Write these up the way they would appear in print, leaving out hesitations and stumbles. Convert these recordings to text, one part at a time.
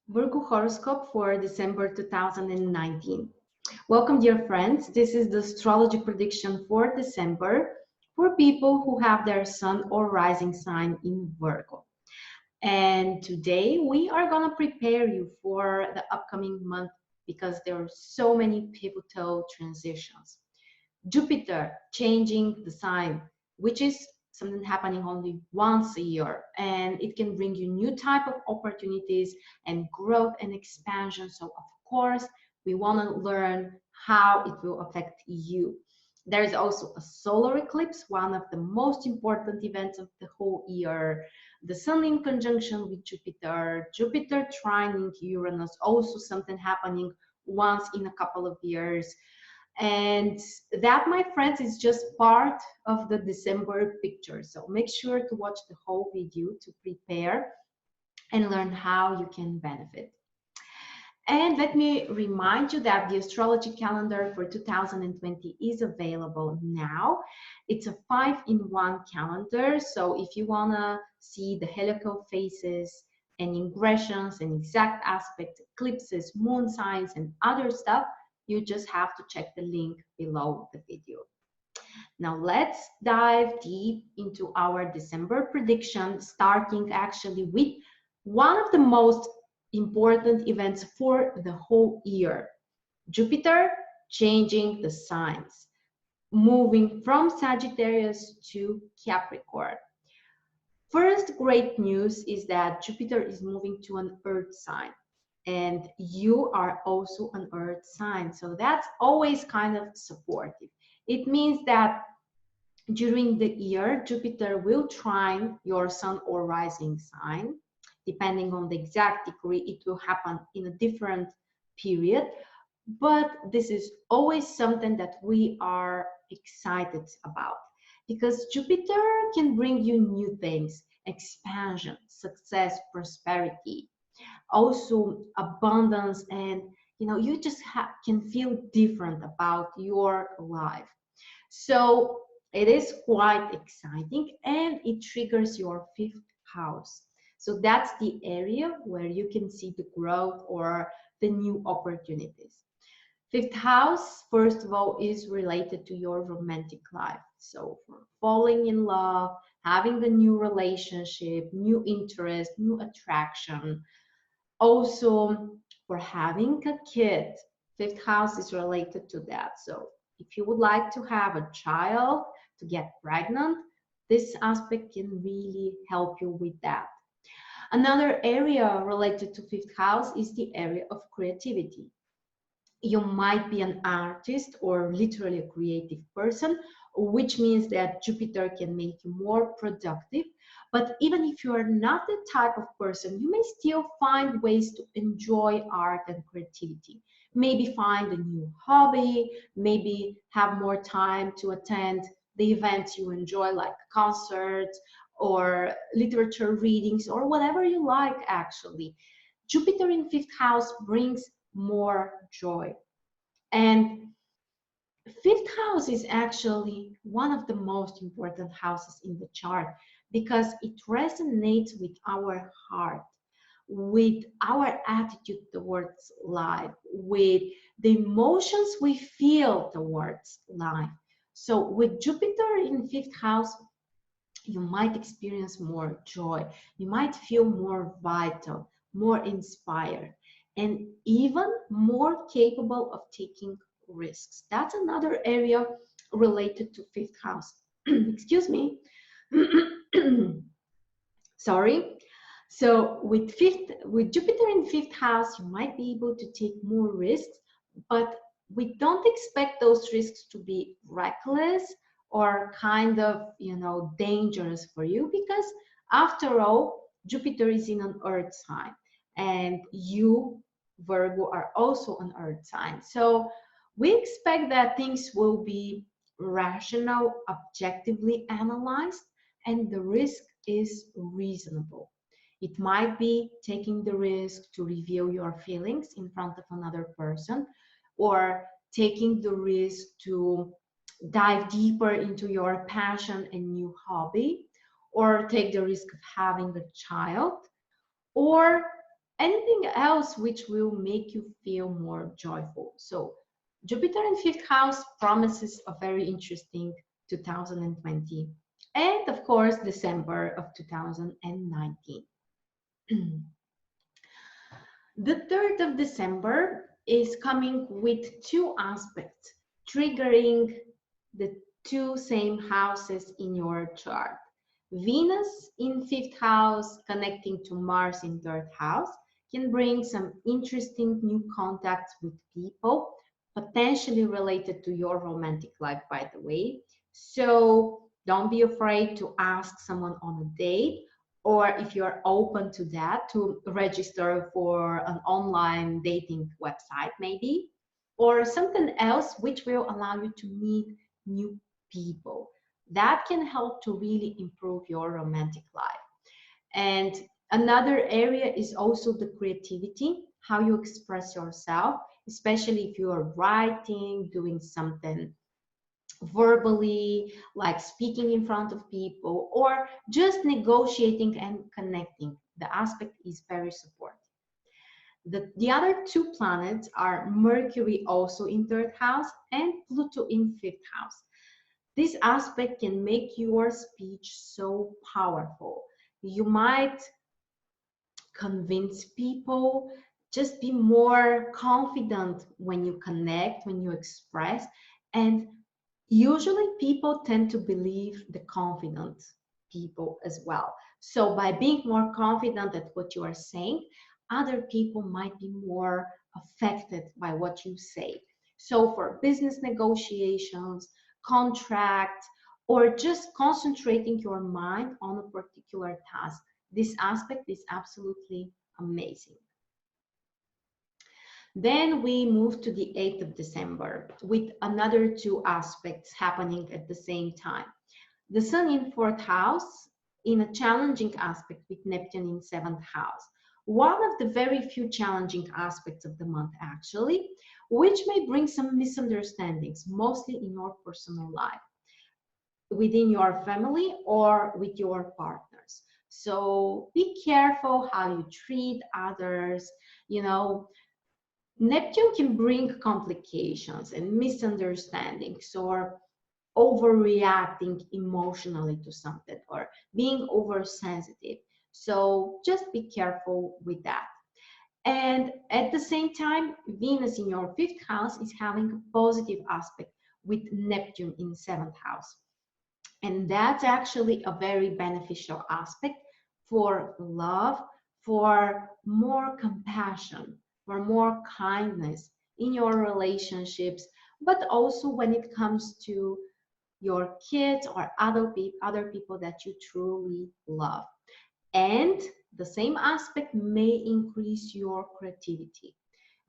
Virgo horoscope for December 2019. Welcome, dear friends. This is the astrology prediction for December for people who have their sun or rising sign in Virgo. And today we are going to prepare you for the upcoming month because there are so many pivotal transitions. Jupiter changing the sign, which is something happening only once a year, and it can bring you new type of opportunities and growth and expansion. So of course we want to learn how it will affect you. There is also a solar eclipse, one of the most important events of the whole year. The sun in conjunction with Jupiter, Jupiter trining Uranus, also something happening once in a couple of years. And that, my friends, is just part of the December picture. So make sure to watch the whole video to prepare and learn how you can benefit. And let me remind you that the astrology calendar for 2020 is available now. It's a 5-in-1 calendar. So if you want to see the heliacal phases and ingressions and exact aspects, eclipses, moon signs, and other stuff, you just have to check the link below the video. Now let's dive deep into our December prediction, starting actually with one of the most important events for the whole year. Jupiter changing the signs, moving from Sagittarius to Capricorn. First great news is that Jupiter is moving to an earth sign, and you are also an earth sign, so that's always kind of supportive. It means that during the year Jupiter will trine your sun or rising sign. Depending on the exact degree, it will happen in a different period, but this is always something that we are excited about because Jupiter can bring you new things: expansion, success, prosperity, also abundance, and you just can feel different about your life. So it is quite exciting, and it triggers your fifth house. So that's the area where you can see the growth or the new opportunities. Fifth house, first of all, is related to your romantic life. So for falling in love, having a new relationship, new interest, new attraction. Also for having a kid, fifth house is related to that. So if you would like to have a child, to get pregnant, this aspect can really help you with that. Another area related to fifth house is the area of creativity. You might be an artist or literally a creative person, which means that Jupiter can make you more productive. But even if you are not the type of person, you may still find ways to enjoy art and creativity. Maybe find a new hobby, maybe have more time to attend the events you enjoy, like concerts or literature readings or whatever you like, actually. Jupiter in fifth house brings more joy. And fifth house is actually one of the most important houses in the chart because it resonates with our heart, with our attitude towards life, with the emotions we feel towards life. So with Jupiter in fifth house, you might experience more joy, you might feel more vital, more inspired, and even more capable of taking risks. That's another area related to fifth house. Excuse me. Sorry. So with Jupiter in fifth house, you might be able to take more risks, but we don't expect those risks to be reckless or kind of, dangerous for you, because after all, Jupiter is in an earth sign, and you, Virgo, are also an earth sign. So we expect that things will be rational, objectively analyzed, and the risk is reasonable. It might be taking the risk to reveal your feelings in front of another person, or taking the risk to dive deeper into your passion and new hobby, or take the risk of having a child, or Anything else which will make you feel more joyful. So Jupiter in fifth house promises a very interesting 2020. And of course, December of 2019. The 3rd of December is coming with two aspects, triggering the two same houses in your chart. Venus in fifth house connecting to Mars in third house can bring some interesting new contacts with people, potentially related to your romantic life, by the way. So don't be afraid to ask someone on a date, or if you're open to that, to register for an online dating website maybe, or something else which will allow you to meet new people. That can help to really improve your romantic life. And another area is also the creativity, how you express yourself, especially if you are writing, doing something verbally, like speaking in front of people, or just negotiating and connecting. The aspect is very supportive. The other two planets are Mercury also in third house and Pluto in fifth house. This aspect can make your speech so powerful. You might convince people, just be more confident when you connect, when you express, and usually people tend to believe the confident people as well. So by being more confident at what you are saying, other people might be more affected by what you say. So for business negotiations, contracts, or just concentrating your mind on a particular task, this aspect is absolutely amazing. Then we move to the 8th of December with another two aspects happening at the same time. The Sun in fourth house in a challenging aspect with Neptune in seventh house. One of the very few challenging aspects of the month actually, which may bring some misunderstandings, mostly in your personal life, within your family or with your partners. So be careful how you treat others. You know, Neptune can bring complications and misunderstandings, or overreacting emotionally to something, or being oversensitive. So just be careful with that. And at the same time, Venus in your fifth house is having a positive aspect with Neptune in seventh house. And that's actually a very beneficial aspect for love, for more compassion, for more kindness in your relationships, but also when it comes to your kids or other people that you truly love. And the same aspect may increase your creativity.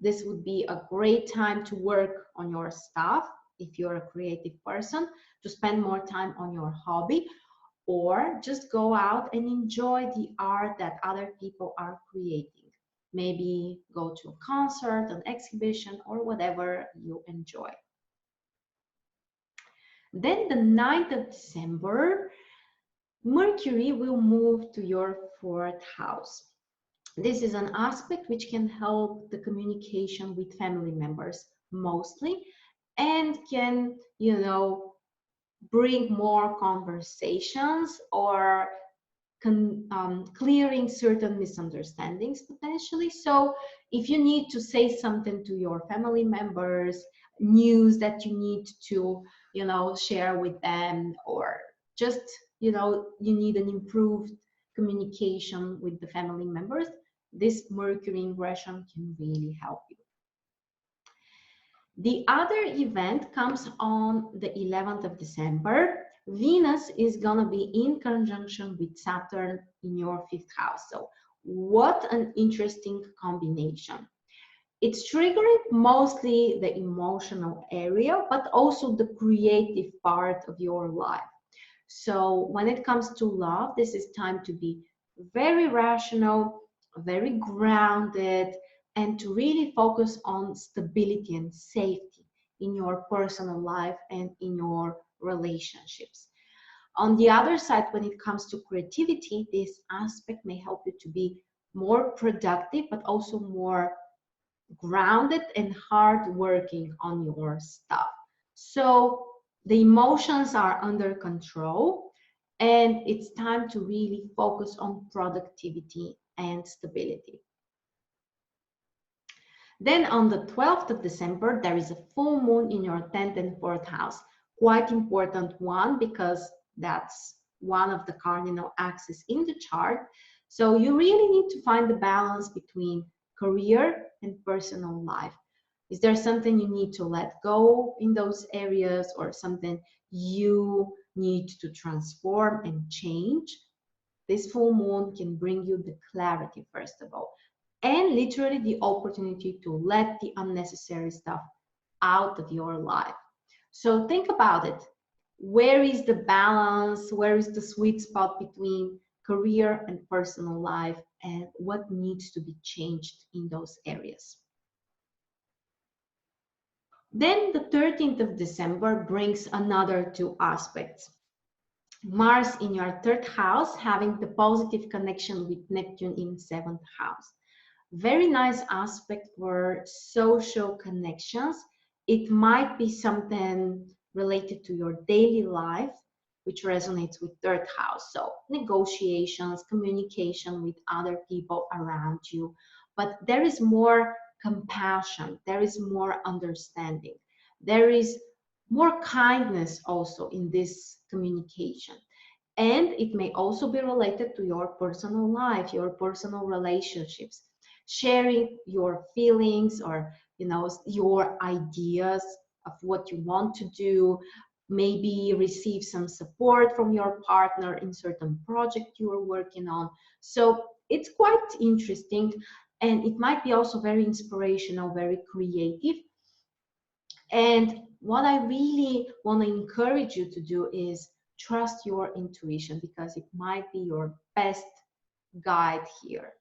This would be a great time to work on your stuff if you're a creative person, to spend more time on your hobby, or just go out and enjoy the art that other people are creating. Maybe go to a concert, an exhibition, or whatever you enjoy. Then the 9th of December, Mercury will move to your fourth house. This is an aspect which can help the communication with family members mostly, and can, you know, bring more conversations, or clearing certain misunderstandings potentially. So if you need to say something to your family members, news that you need to, you know, share with them, or just, you know, you need an improved communication with the family members, this Mercury ingression can really help you. The other event comes on the 11th of December. Venus is going to be in conjunction with Saturn in your fifth house. So what an interesting combination. It's triggering mostly the emotional area, but also the creative part of your life. So when it comes to love, this is time to be very rational, very grounded, and to really focus on stability and safety in your personal life and in your relationships. On the other side, when it comes to creativity, this aspect may help you to be more productive, but also more grounded and hard working on your stuff. So the emotions are under control, and it's time to really focus on productivity and stability. Then on the 12th of December, there is a full moon in your 10th and 4th house. Quite important one, because that's one of the cardinal axes in the chart. So you really need to find the balance between career and personal life. Is there something you need to let go in those areas, or something you need to transform and change? This full moon can bring you the clarity, first of all, and literally the opportunity to let the unnecessary stuff out of your life. So think about it. Where is the balance? Where is the sweet spot between career and personal life, and what needs to be changed in those areas? Then the 13th of December brings another two aspects. Mars in your 3rd house having the positive connection with Neptune in 7th house. Very nice aspect for social connections. It might be something related to your daily life, which resonates with 3rd house. So negotiations, communication with other people around you. But there is more compassion, there is more understanding, there is more kindness also in this communication. And it may also be related to your personal life, your personal relationships, sharing your feelings, or your ideas of what you want to do, maybe receive some support from your partner in certain project you are working on. So it's quite interesting, and it might be also very inspirational, very creative. And what I really want to encourage you to do is trust your intuition, because it might be your best guide here.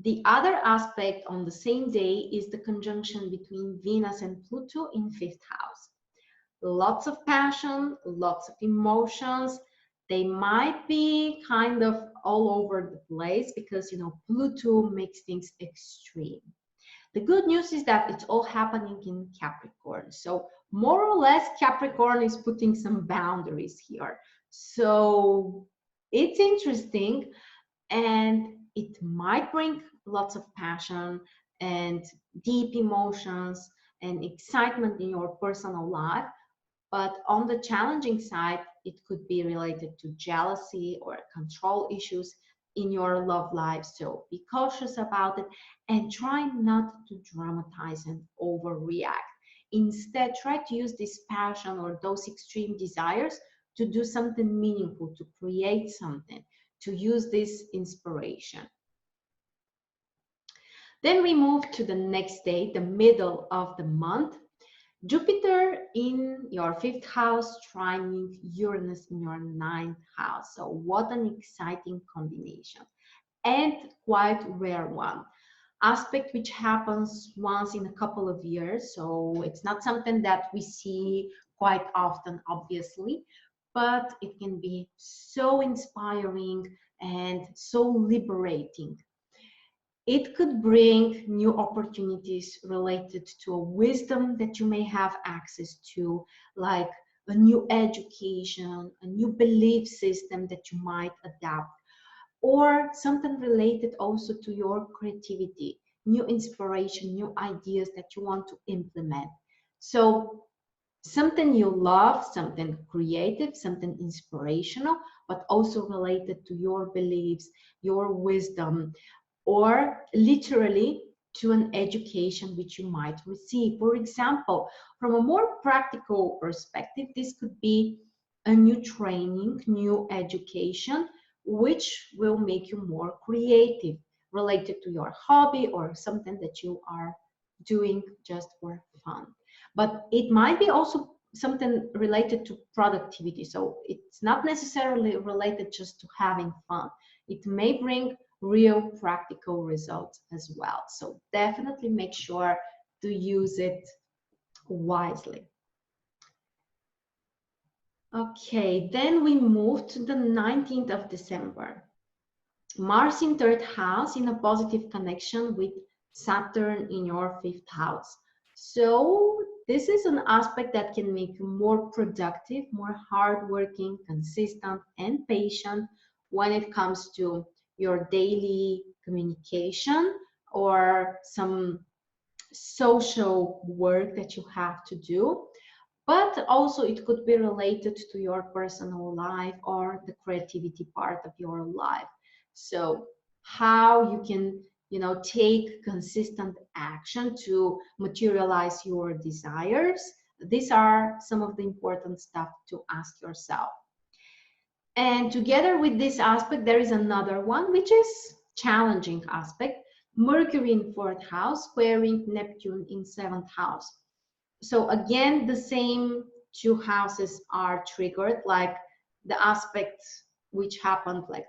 The other aspect on the same day is the conjunction between Venus and Pluto in 5th house. Lots of passion, lots of emotions. They might be kind of all over the place, because Pluto makes things extreme. The good news is that it's all happening in Capricorn. So more or less, Capricorn is putting some boundaries here. So it's interesting, and it might bring lots of passion and deep emotions and excitement in your personal life. But on the challenging side, it could be related to jealousy or control issues in your love life. So be cautious about it, and try not to dramatize and overreact. Instead, try to use this passion or those extreme desires to do something meaningful, to create something, to use this inspiration. Then we move to the next day, the middle of the month. Jupiter in your 5th house, trining Uranus in your 9th house. So what an exciting combination, and quite rare one. Aspect which happens once in a couple of years. So it's not something that we see quite often, obviously, but it can be so inspiring and so liberating. It could bring new opportunities related to a wisdom that you may have access to, like a new education, a new belief system that you might adapt, or something related also to your creativity, new inspiration, new ideas that you want to implement. So something you love, something creative, something inspirational, but also related to your beliefs, your wisdom, or literally to an education which you might receive. For example, from a more practical perspective, this could be a new training, new education, which will make you more creative, related to your hobby or something that you are doing just for fun. But it might be also something related to productivity. So it's not necessarily related just to having fun. It may bring real practical results as well. So definitely make sure to use it wisely. Okay, then we move to the 19th of December. Mars in third house in a positive connection with Saturn in your fifth house. So this is an aspect that can make you more productive, more hardworking, consistent, and patient when it comes to your daily communication or some social work that you have to do. But also it could be related to your personal life or the creativity part of your life. So how you can, take consistent action to materialize your desires. These are some of the important stuff to ask yourself. And together with this aspect, there is another one, which is challenging aspect. Mercury in fourth house, squaring Neptune in seventh house. So again, the same two houses are triggered, like the aspect which happened like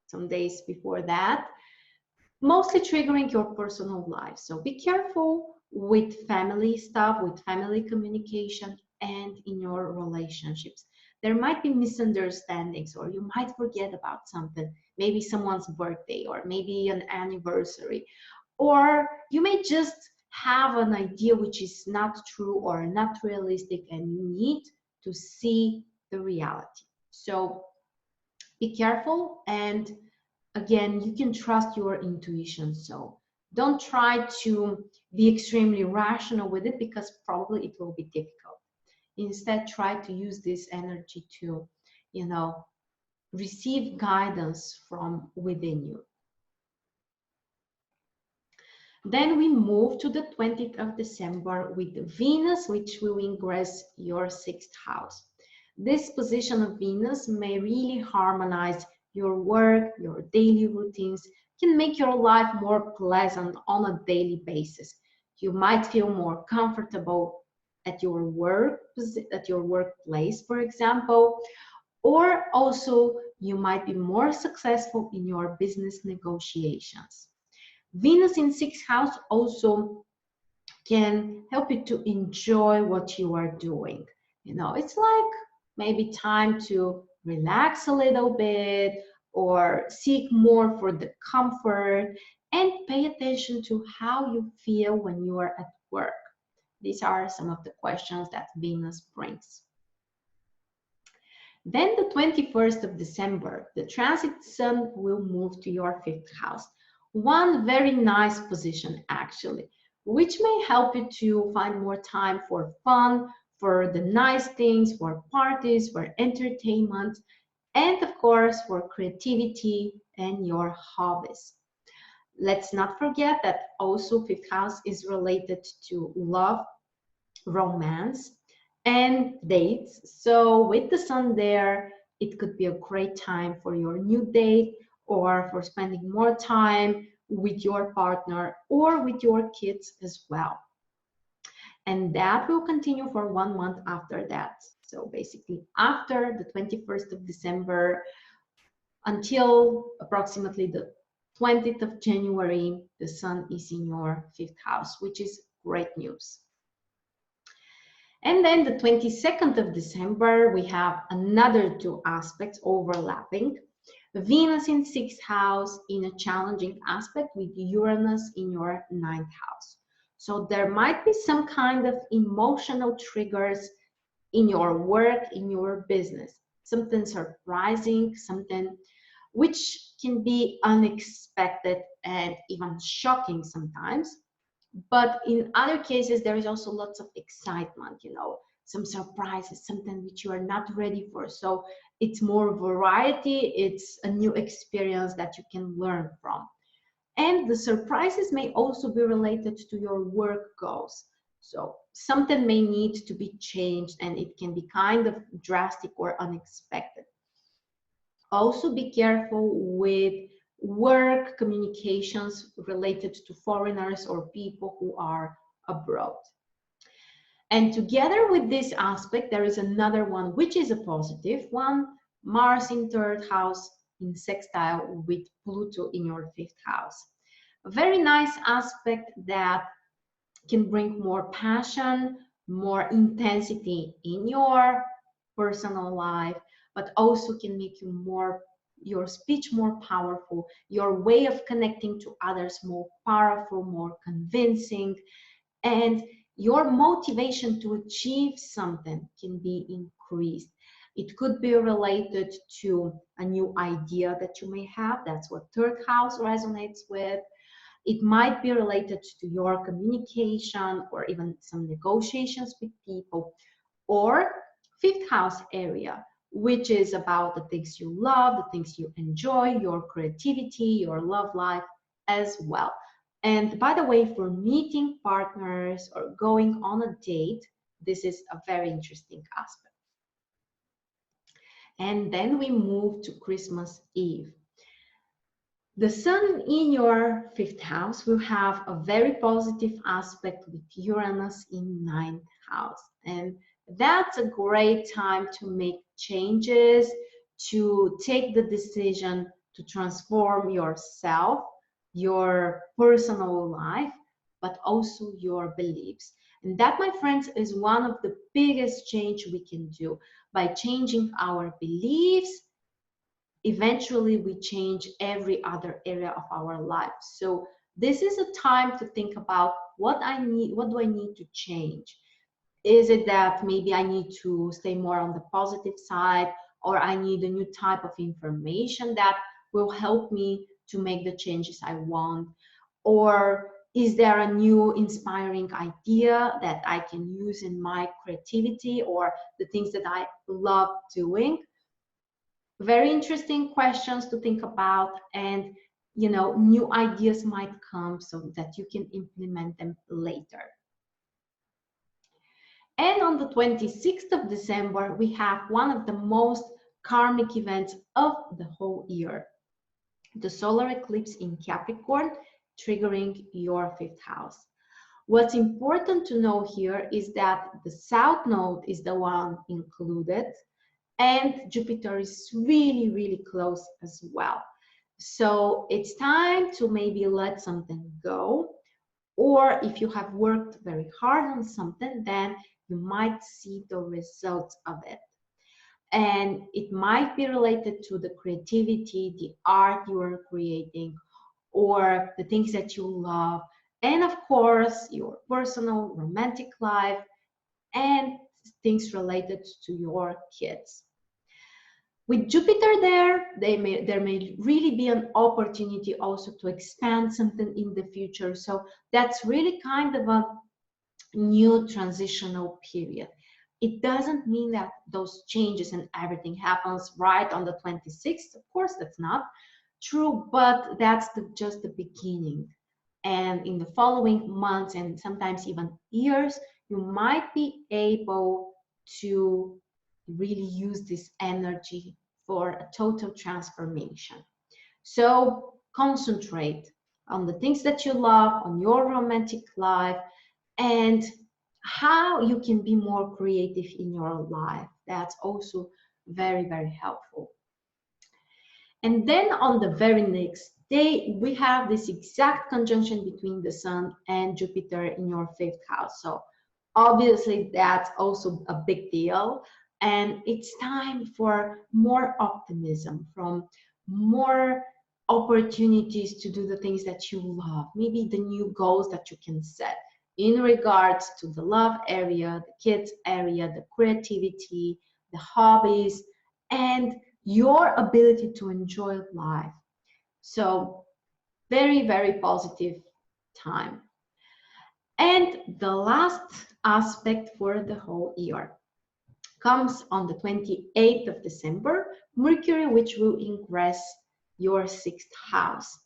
some days before that, mostly triggering your personal life. So be careful with family stuff, with family communication, and in your relationships. There might be misunderstandings, or you might forget about something, maybe someone's birthday, or maybe an anniversary, or you may just have an idea which is not true or not realistic, and you need to see the reality. So be careful, and again, you can trust your intuition. So don't try to be extremely rational with it, because probably it will be difficult. Instead, try to use this energy to, receive guidance from within you. Then we move to the 20th of December with Venus, which will ingress your sixth house. This position of Venus may really harmonize your work, your daily routines, can make your life more pleasant on a daily basis. You might feel more comfortable at your workplace, for example, or also you might be more successful in your business negotiations. Venus in sixth house also can help you to enjoy what you are doing. It's like maybe time to relax a little bit, or seek more for the comfort, and pay attention to how you feel when you are at work. These are some of the questions that Venus brings. Then the 21st of December, the transit sun will move to your fifth house. One very nice position, actually, which may help you to find more time for fun, for the nice things, for parties, for entertainment, and of course, for creativity and your hobbies. Let's not forget that also fifth house is related to love, romance, and dates. So with the sun there, it could be a great time for your new date, or for spending more time with your partner or with your kids as well. And that will continue for 1 month after that. So basically after the 21st of December until approximately the 20th of January, the sun is in your fifth house, which is great news. And then the 22nd of December, we have another two aspects overlapping. Venus in sixth house in a challenging aspect with Uranus in your ninth house. So there might be some kind of emotional triggers in your work, in your business. Something surprising, something which can be unexpected and even shocking sometimes. But in other cases, there is also lots of excitement, some surprises, something which you are not ready for. So it's more variety, it's a new experience that you can learn from. And the surprises may also be related to your work goals. So something may need to be changed, and it can be kind of drastic or unexpected. Also be careful with work communications related to foreigners or people who are abroad. And together with this aspect, there is another one, which is a positive one, Mars in third house in sextile with Pluto in your fifth house. A very nice aspect that can bring more passion, more intensity in your personal life, but also can make you more your speech more powerful, your way of connecting to others more powerful, more convincing, and your motivation to achieve something can be increased. It could be related to a new idea that you may have. That's what third house resonates with. It might be related to your communication or even some negotiations with people, or fifth house area, which is about the things you love, the things you enjoy, your creativity, your love life as well. And by the way, for meeting partners or going on a date, this is a very interesting aspect. And then we move to Christmas Eve. The sun in your fifth house will have a very positive aspect with Uranus in ninth house. And that's a great time to make changes, to take the decision to transform yourself, your personal life, but also your beliefs. And that, my friends, is one of the biggest change we can do. By changing our beliefs, eventually we change every other area of our life. So this is a time to think about what do I need to change? Is it that maybe I need to stay more on the positive side, or I need a new type of information that will help me to make the changes I want? Or is there a new inspiring idea that I can use in my creativity or the things that I love doing? Very interesting questions to think about, and new ideas might come so that you can implement them later. And on the 26th of December, we have one of the most karmic events of the whole year, the solar eclipse in Capricorn, triggering your fifth house. What's important to know here is that the south node is the one included, and Jupiter is really, really close as well. So it's time to maybe let something go, or if you have worked very hard on something, then you might see the results of it. And it might be related to the creativity, the art you are creating, or the things that you love, and of course, your personal romantic life and things related to your kids. With Jupiter there, there may really be an opportunity also to expand something in the future. So that's really kind of a new transitional period. It doesn't mean that those changes and everything happens right on the 26th. Of course, that's not true, but that's just the beginning. And in the following months and sometimes even years, you might be able to really use this energy for a total transformation. So concentrate on the things that you love, on your romantic life, and how you can be more creative in your life. That's also very, very helpful. And then on the very next day, we have this exact conjunction between the Sun and Jupiter in your fifth house. So obviously that's also a big deal. And it's time for more optimism, from more opportunities to do the things that you love, maybe the new goals that you can set in regards to the love area, the kids area, the creativity, the hobbies, and your ability to enjoy life. So very, very positive time. And the last aspect for the whole year comes on the 28th of December, Mercury, which will ingress your sixth house.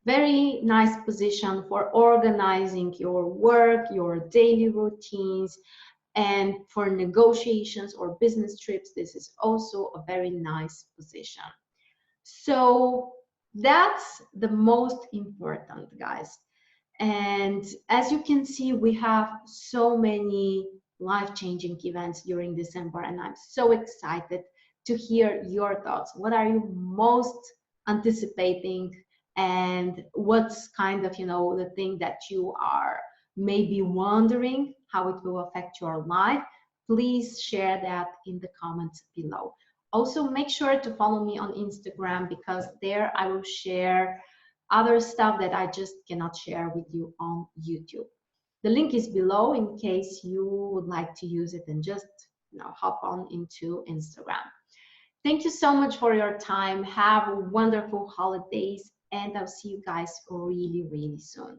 Very nice position for organizing your work, your daily routines, and for negotiations or business trips. This is also a very nice position. So that's the most important, guys. And as you can see, we have so many life-changing events during December, and I'm so excited to hear your thoughts. What are you most anticipating, and what's kind of, the thing that you are maybe wondering how it will affect your life? Please share that in the comments below. Also, make sure to follow me on Instagram, because there I will share other stuff that I just cannot share with you on YouTube. The link is below in case you would like to use it and just hop on into Instagram. Thank you so much for your time. Have wonderful holidays, and I'll see you guys really, really soon.